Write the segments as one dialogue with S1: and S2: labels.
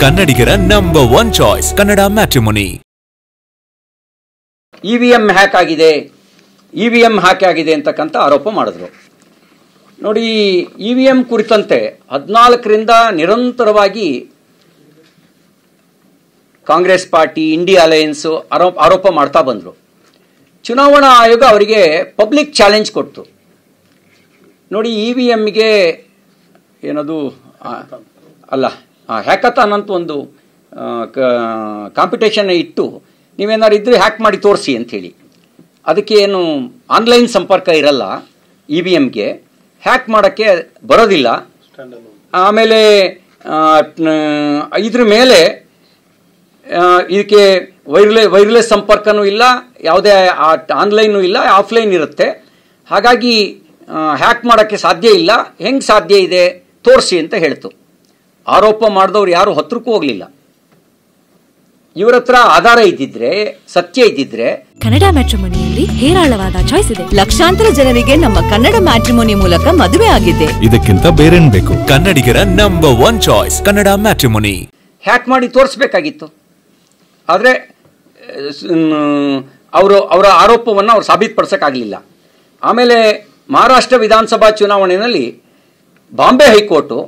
S1: ಕನ್ನಡಿಗರ number 1 choice Kannada matrimony.
S2: EVM hack ಆಗಿದೆ ಅಂತಕ್ಕಂಥ ಆರೋಪ ಮಾಡಿದ್ರು. ನೋಡಿ, ಇವಿಎಂ ಕುರಿತಂತೆ 14ರಿಂದ ನಿರಂತರವಾಗಿ ಕಾಂಗ್ರೆಸ್ ಪಾರ್ಟಿ, ಇಂಡಿಯಾ ಅಲಯನ್ಸ್ ಆರೋಪ ಮಾಡ್ತಾ ಬಂದರು. ಚುನಾವಣಾ ಆಯೋಗ ಅವರಿಗೆ ಪಬ್ಲಿಕ್ ಚಾಲೆಂಜ್ ಕೊಡ್ತು. ನೋಡಿ, ಇವಿಎಂಗೆ ಏನದು ಅಲ್ಲ, ಹ್ಯಾಕಥಾನ್ ಅಂತ ಒಂದು ಕಾಂಪಿಟೇಷನ್ ಇಟ್ಟು ನೀವೇನಾದ್ರು ಇದ್ರೆ ಹ್ಯಾಕ್ ಮಾಡಿ ತೋರಿಸಿ ಅಂಥೇಳಿ. ಅದಕ್ಕೆ ಏನು ಆನ್ಲೈನ್ ಸಂಪರ್ಕ ಇರಲ್ಲ, ಇವಿಎಂಗೆ ಹ್ಯಾಕ್ ಮಾಡೋಕ್ಕೆ ಬರೋದಿಲ್ಲ. ಆಮೇಲೆ ಇದ್ರ ಮೇಲೆ ಇದಕ್ಕೆ ವೈರ್ಲೆಸ್ ಸಂಪರ್ಕನೂ ಇಲ್ಲ, ಯಾವುದೇ ಆನ್ಲೈನು ಇಲ್ಲ, ಆಫ್ಲೈನ್ ಇರುತ್ತೆ. ಹಾಗಾಗಿ ಹ್ಯಾಕ್ ಮಾಡೋಕ್ಕೆ ಸಾಧ್ಯ ಇಲ್ಲ. ಹೆಂಗೆ ಸಾಧ್ಯ ಇದೆ ತೋರಿಸಿ ಅಂತ ಹೇಳ್ತು. ಆರೋಪ ಮಾಡಿದವ್ರು ಯಾರು ಹತ್ರಕ್ಕೂ ಹೋಗಲಿಲ್ಲ. ಇವರ ಹತ್ರ ಆಧಾರ ಇದ್ದಿದ್ರೆ, ಸತ್ಯ ಇದ್ದಿದ್ರೆ.
S3: ಕನ್ನಡ ಮ್ಯಾಟ್ರಿಮೋನಿಯಲ್ಲಿ ಹೇರಾಳವಾದ ಚಾಯ್ಸ್ ಇದೆ. ಲಕ್ಷಾಂತರ ಜನರಿಗೆ ನಮ್ಮ ಕನ್ನಡ ಮ್ಯಾಟ್ರಿಮೋನಿ ಮೂಲಕ ಮದುವೆ ಆಗಿದೆ. ಇದಕ್ಕಿಂತ ಬೇರೇನ್ ಬೇಕು?
S1: ಕನ್ನಡಿಗರ number 1 choice Kannada matrimony.
S2: Hack ಮಾಡಿ ತೋರಿಸ್ಬೇಕಾಗಿತ್ತು. ಆದರೆ ಅವರ ಆರೋಪವನ್ನು ಅವ್ರು ಸಾಬೀತುಪಡಿಸೋಕ್ಕಾಗಲಿಲ್ಲ. ಆಮೇಲೆ ಮಹಾರಾಷ್ಟ್ರ ವಿಧಾನಸಭಾ ಚುನಾವಣೆಯಲ್ಲಿ ಬಾಂಬೆ ಹೈಕೋರ್ಟು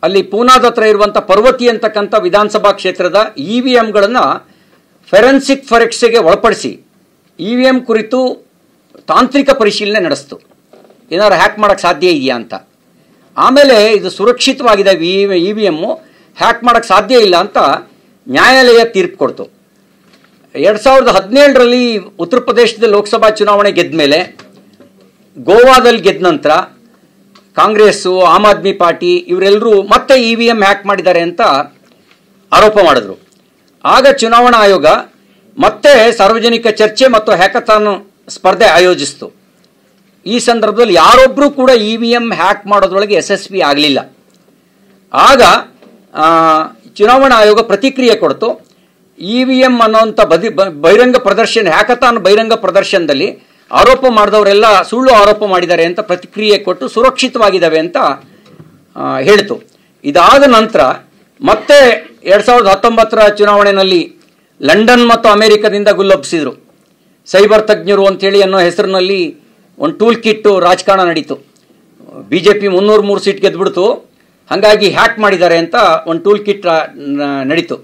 S2: ಅಲ್ಲಿ ಪೂನಾದ ಹತ್ರ ಇರುವಂಥ ಪರ್ವತಿ ಅಂತಕ್ಕಂಥ ವಿಧಾನಸಭಾ ಕ್ಷೇತ್ರದ ಇವಿಎಂಗಳನ್ನು ಫೆರೆನ್ಸಿಕ್ ಫರೆಕ್ಸ್ಗೆ ಒಳಪಡಿಸಿ ಇವಿಎಂ ಕುರಿತು ತಾಂತ್ರಿಕ ಪರಿಶೀಲನೆ ನಡೆಸ್ತು. ಏನಾದ್ರು ಹ್ಯಾಕ್ ಮಾಡೋಕ್ಕೆ ಸಾಧ್ಯ ಇದೆಯಾ ಅಂತ. ಆಮೇಲೆ ಇದು ಸುರಕ್ಷಿತವಾಗಿದೆ, ಇವಿಎಮ್ಮು ಹ್ಯಾಕ್ ಮಾಡೋಕ್ಕೆ ಸಾಧ್ಯ ಇಲ್ಲ ಅಂತ ನ್ಯಾಯಾಲಯ ತೀರ್ಪು ಕೊಡ್ತು. 2017ರಲ್ಲಿ ಉತ್ತರ ಪ್ರದೇಶದ ಲೋಕಸಭಾ ಚುನಾವಣೆ ಗೆದ್ದ ಮೇಲೆ, ಗೋವಾದಲ್ಲಿ ಗೆದ್ದ ನಂತರ ಕಾಂಗ್ರೆಸ್ಸು, ಆಮ್ ಆದ್ಮಿ ಪಾರ್ಟಿ ಇವರೆಲ್ಲರೂ ಮತ್ತೆ ಇವಿಎಂ ಹ್ಯಾಕ್ ಮಾಡಿದ್ದಾರೆ ಅಂತ ಆರೋಪ ಮಾಡಿದ್ರು. ಆಗ ಚುನಾವಣಾ ಆಯೋಗ ಮತ್ತೆ ಸಾರ್ವಜನಿಕ ಚರ್ಚೆ ಮತ್ತು ಹ್ಯಾಕಥಾನ್ ಸ್ಪರ್ಧೆ ಆಯೋಜಿಸಿತು. ಈ ಸಂದರ್ಭದಲ್ಲಿ ಯಾರೊಬ್ಬರೂ ಕೂಡ ಇವಿಎಂ ಹ್ಯಾಕ್ ಮಾಡೋದ್ರೊಳಗೆ ಯಶಸ್ವಿ ಆಗಲಿಲ್ಲ. ಆಗ ಚುನಾವಣಾ ಆಯೋಗ ಪ್ರತಿಕ್ರಿಯೆ ಕೊಡ್ತು. ಇವಿಎಂ ಅನ್ನೋಂಥ ಬಹಿರಂಗ ಪ್ರದರ್ಶನ, ಹ್ಯಾಕಥಾನ್ ಬಹಿರಂಗ ಪ್ರದರ್ಶನದಲ್ಲಿ ಆರೋಪ ಮಾಡಿದವರೆಲ್ಲ ಸುಳ್ಳು ಆರೋಪ ಮಾಡಿದ್ದಾರೆ ಅಂತ ಪ್ರತಿಕ್ರಿಯೆ ಕೊಟ್ಟು ಸುರಕ್ಷಿತವಾಗಿದ್ದಾವೆ ಅಂತ ಹೇಳ್ತು. ಇದಾದ ನಂತರ ಮತ್ತೆ 2019ರ ಚುನಾವಣೆಯಲ್ಲಿ ಲಂಡನ್ ಮತ್ತು ಅಮೆರಿಕದಿಂದ ಗುಲ್ಲೊಪ್ಪಿಸಿದ್ರು. ಸೈಬರ್ ತಜ್ಞರು ಅಂತೇಳಿ ಅನ್ನೋ ಹೆಸರಿನಲ್ಲಿ ಒಂದು ಟೂಲ್ ಕಿಟ್ಟು ರಾಜಕಾರಣ ನಡೀತು. BJP 303 ಸೀಟ್ ಗೆದ್ದುಬಿಡ್ತು, ಹಾಗಾಗಿ ಹ್ಯಾಕ್ ಮಾಡಿದ್ದಾರೆ ಅಂತ ಒಂದು ಟೂಲ್ ಕಿಟ್ ನಡೀತು.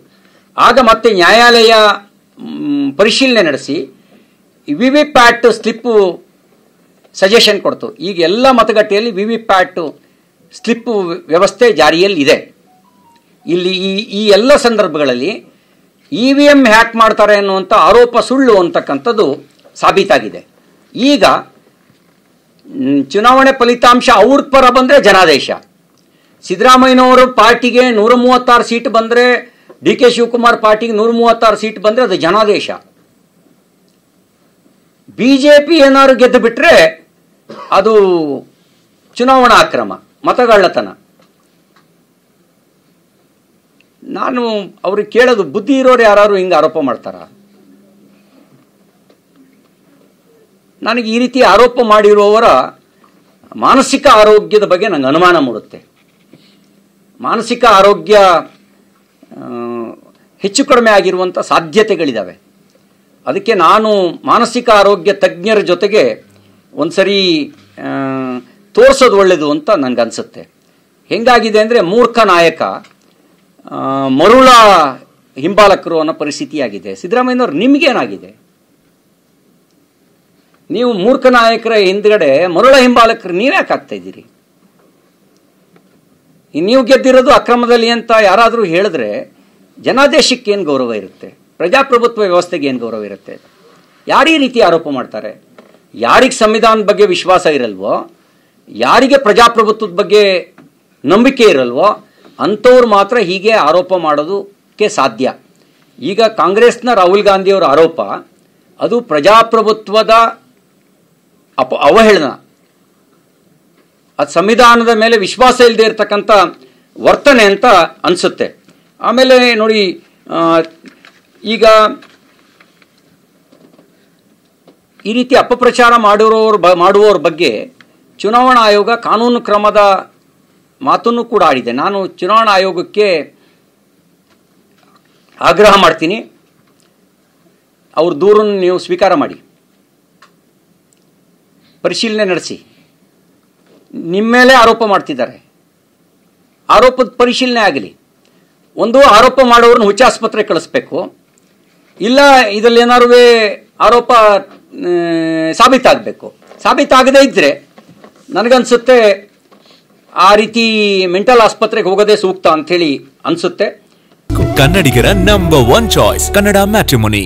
S2: ಆಗ ಮತ್ತೆ ನ್ಯಾಯಾಲಯ ಪರಿಶೀಲನೆ ನಡೆಸಿ ವಿವಿಪ್ಯಾಟ್ ಸ್ಲಿಪ್ಪು ಸಜೆಷನ್ ಕೊಡ್ತು. ಈಗ ಎಲ್ಲ ಮತಗಟ್ಟೆಯಲ್ಲಿ ವಿವಿಪ್ಯಾಟ್ ಸ್ಲಿಪ್ಪು ವ್ಯವಸ್ಥೆ ಜಾರಿಯಲ್ಲಿ ಇದೆ. ಇಲ್ಲಿ ಈ ಎಲ್ಲ ಸಂದರ್ಭಗಳಲ್ಲಿ ಇವಿಎಂ ಹ್ಯಾಕ್ ಮಾಡ್ತಾರೆ ಅನ್ನುವಂಥ ಆರೋಪ ಸುಳ್ಳು ಅಂತಕ್ಕಂಥದ್ದು ಸಾಬೀತಾಗಿದೆ. ಈಗ ಚುನಾವಣೆ ಫಲಿತಾಂಶ ಅವ್ರ ಪರ ಬಂದರೆ ಜನಾದೇಶ. ಸಿದ್ದರಾಮಯ್ಯನವರು ಪಾರ್ಟಿಗೆ 136 ಸೀಟ್ ಬಂದರೆ, DK ಶಿವಕುಮಾರ್ ಪಾರ್ಟಿಗೆ 136 ಸೀಟ್ ಬಂದರೆ ಅದು ಜನಾದೇಶ. BJP ಏನಾದ್ರು ಗೆದ್ದು ಬಿಟ್ರೆ ಅದು ಚುನಾವಣಾ ಅಕ್ರಮ, ಮತಗಳ್ಳತನ. ನಾನು ಅವ್ರಿಗೆ ಕೇಳೋದು, ಬುದ್ಧಿ ಇರೋರು ಯಾರು ಹಿಂಗೆ ಆರೋಪ ಮಾಡ್ತಾರ? ನನಗೆ ಈ ರೀತಿ ಆರೋಪ ಮಾಡಿರುವವರ ಮಾನಸಿಕ ಆರೋಗ್ಯದ ಬಗ್ಗೆ ನನಗೆ ಅನುಮಾನ ಮೂಡುತ್ತೆ. ಮಾನಸಿಕ ಆರೋಗ್ಯ ಹೆಚ್ಚು ಕಡಿಮೆ ಆಗಿರುವಂಥ ಸಾಧ್ಯತೆಗಳಿದ್ದಾವೆ. ಅದಕ್ಕೆ ನಾನು ಮಾನಸಿಕ ಆರೋಗ್ಯ ತಜ್ಞರ ಜೊತೆಗೆ ಒಂದ್ಸರಿ ತೋರಿಸೋದು ಒಳ್ಳೆಯದು ಅಂತ ನನಗನ್ಸುತ್ತೆ. ಹೆಂಗಾಗಿದೆ ಅಂದರೆ, ಮೂರ್ಖ ನಾಯಕ ಮರುಳ ಹಿಂಬಾಲಕರು ಅನ್ನೋ ಪರಿಸ್ಥಿತಿಯಾಗಿದೆ. ಸಿದ್ದರಾಮಯ್ಯನವ್ರು ನಿಮಗೇನಾಗಿದೆ? ನೀವು ಮೂರ್ಖ ನಾಯಕರ ಹಿಂದ್ಗಡೆ ಮರುಳ ಹಿಂಬಾಲಕರು ನೀವ್ಯಾಕೆ ಆಗ್ತಾ ಇದ್ದೀರಿ? ನೀವು ಗೆದ್ದಿರೋದು ಅಕ್ರಮದಲ್ಲಿ ಅಂತ ಯಾರಾದರೂ ಹೇಳಿದ್ರೆ ಜನಾದೇಶಕ್ಕೆ ಏನು ಗೌರವ ಇರುತ್ತೆ? ಪ್ರಜಾಪ್ರಭುತ್ವ ವ್ಯವಸ್ಥೆಗೆ ಏನು ಗೌರವ ಇರುತ್ತೆ? ಯಾರು ಈ ರೀತಿ ಆರೋಪ ಮಾಡ್ತಾರೆ? ಯಾರಿಗೆ ಸಂವಿಧಾನದ ಬಗ್ಗೆ ವಿಶ್ವಾಸ ಇರಲ್ವೋ, ಯಾರಿಗೆ ಪ್ರಜಾಪ್ರಭುತ್ವದ ಬಗ್ಗೆ ನಂಬಿಕೆ ಇರಲ್ವೋ ಅಂಥವ್ರು ಮಾತ್ರ ಹೀಗೆ ಆರೋಪ ಮಾಡೋದಕ್ಕೆ ಸಾಧ್ಯ. ಈಗ ಕಾಂಗ್ರೆಸ್ನ ರಾಹುಲ್ ಗಾಂಧಿಯವರ ಆರೋಪ ಅದು ಪ್ರಜಾಪ್ರಭುತ್ವದ ಅವಹೇಳನ, ಅದು ಸಂವಿಧಾನದ ಮೇಲೆ ವಿಶ್ವಾಸ ಇಲ್ಲದೆ ಇರತಕ್ಕಂಥ ವರ್ತನೆ ಅಂತ ಅನಿಸುತ್ತೆ. ಆಮೇಲೆ ನೋಡಿ, ಈಗ ಈ ರೀತಿ ಅಪಪ್ರಚಾರ ಮಾಡುವವರ ಬಗ್ಗೆ ಚುನಾವಣಾ ಆಯೋಗ ಕಾನೂನು ಕ್ರಮದ ಮಾತನ್ನು ಕೂಡ ಆಡಿದೆ. ನಾನು ಚುನಾವಣಾ ಆಯೋಗಕ್ಕೆ ಆಗ್ರಹ ಮಾಡ್ತೀನಿ, ಅವ್ರ ದೂರನ್ನು ನೀವು ಸ್ವೀಕಾರ ಮಾಡಿ, ಪರಿಶೀಲನೆ ನಡೆಸಿ. ನಿಮ್ಮ ಮೇಲೆ ಆರೋಪ ಮಾಡ್ತಿದ್ದಾರೆ, ಆರೋಪದ ಪರಿಶೀಲನೆ ಆಗಲಿ. ಒಂದು, ಆರೋಪ ಮಾಡೋರನ್ನ ಹುಚ್ಚ ಆಸ್ಪತ್ರೆಗೆ ಕಳಿಸ್ಬೇಕು, ಇಲ್ಲ ಇದರಲ್ಲಿ ಏನಾದ್ರು ಆರೋಪ ಸಾಬೀತಾಗಬೇಕು. ಸಾಬೀತಾಗದೇ ಇದ್ದರೆ ನನಗನ್ಸುತ್ತೆ ಆ ರೀತಿ ಮೆಂಟಲ್ ಆಸ್ಪತ್ರೆಗೆ ಹೋಗೋದೇ ಸೂಕ್ತ ಅಂಥೇಳಿ ಅನಿಸುತ್ತೆ.
S1: ಕನ್ನಡಿಗರ ನಂಬರ್ 1 ಚಾಯ್ಸ್ ಕನ್ನಡ ಮ್ಯಾಟ್ರಿಮೋನಿ.